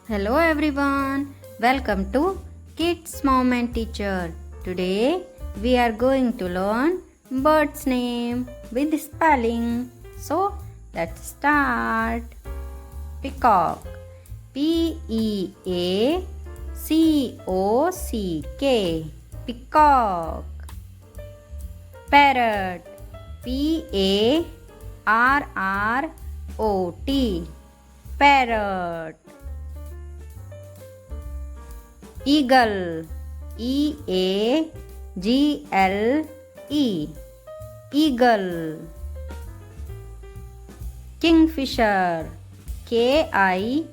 Hello everyone, welcome to Kids Mom and Teacher. Today we are going to learn bird's name with spelling. So let's start. Peacock, Peacock, Peacock. Parrot, Parrot, Parrot. Eagle, Eagle, Eagle. Kingfisher, King,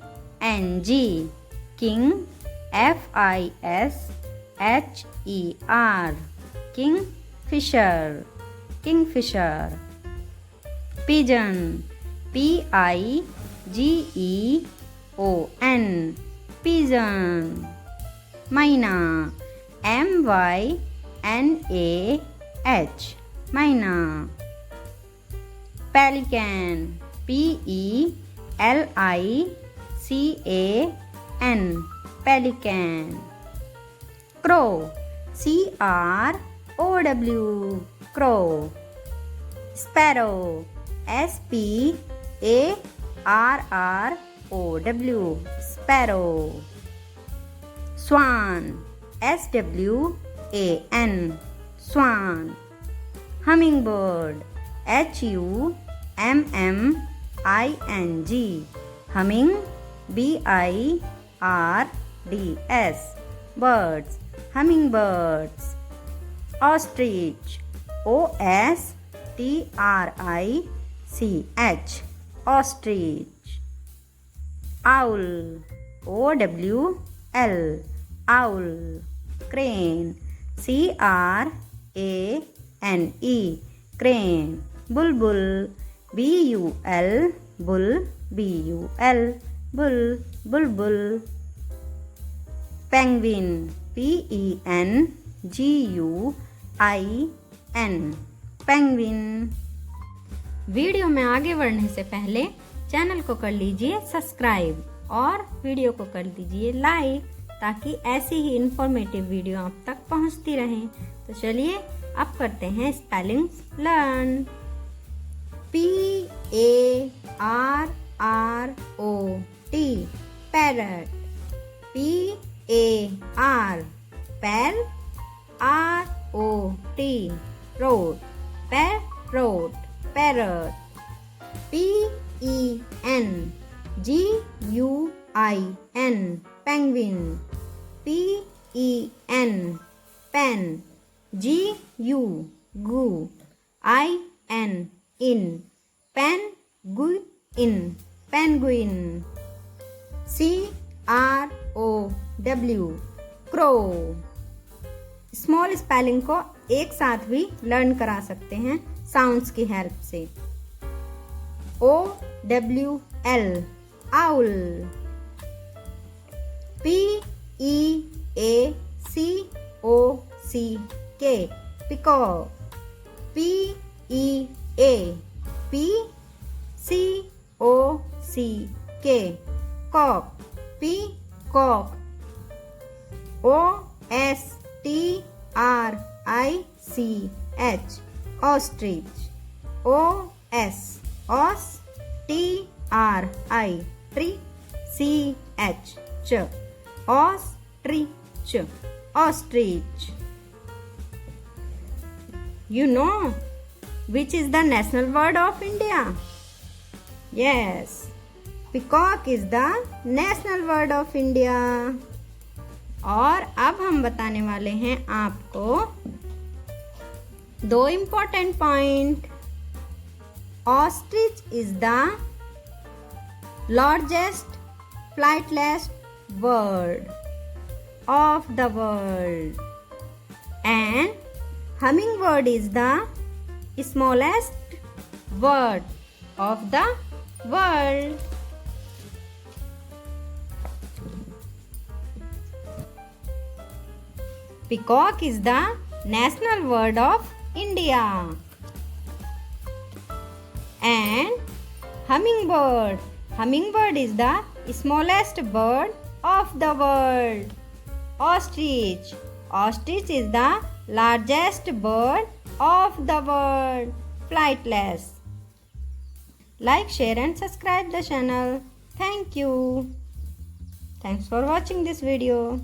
King, Fisher, Kingfisher, Kingfisher. Pigeon, Pigeon, Pigeon. Myna, Mynah, Myna. Pelican, Pelican, Pelican. Crow, Crow, Crow. Sparrow, Sparrow, Sparrow. Swan, Swan, Swan. Hummingbird, Humming, Humming, Birds, birds, hummingbirds. Ostrich, Ostrich, ostrich. Owl, Owl, owl. Crane, Crane, crane. Bulbul, Bull, bull, bulbul. Penguin, Penguin, penguin. Video में आगे बढ़ने से पहले channel को कर लीजिए subscribe और video को कर दीजिए लाइक ताकि ऐसी ही इंफॉर्मेटिव वीडियो आप तक पहुंचती रहें। तो चलिए अब करते हैं spellings learn. Parrot, parrot. Parrot, parrot, parrot. Penguin, penguin. Pen, penguin, penguin. Crow. Small spelling को एक साथ भी लर्न करा सकते हैं साउंड्स की हेल्प से। OWL, owl. PEACOCK, peacock. PEACOCK, cock. Peacock. OSTRICH, ostrich. Ostrich, ostrich. You know which is the national bird of India? Yes, peacock is the national bird of India. और अब हम बताने वाले हैं आपको 2 important point. Ostrich is the largest flightless bird of the world and hummingbird is the smallest bird of the world. Peacock is the national bird of India. And hummingbird is the Smallest bird of the world. Ostrich. Ostrich is the largest bird of the world. Flightless. Like, share and subscribe the channel. Thank you. Thanks for watching this video.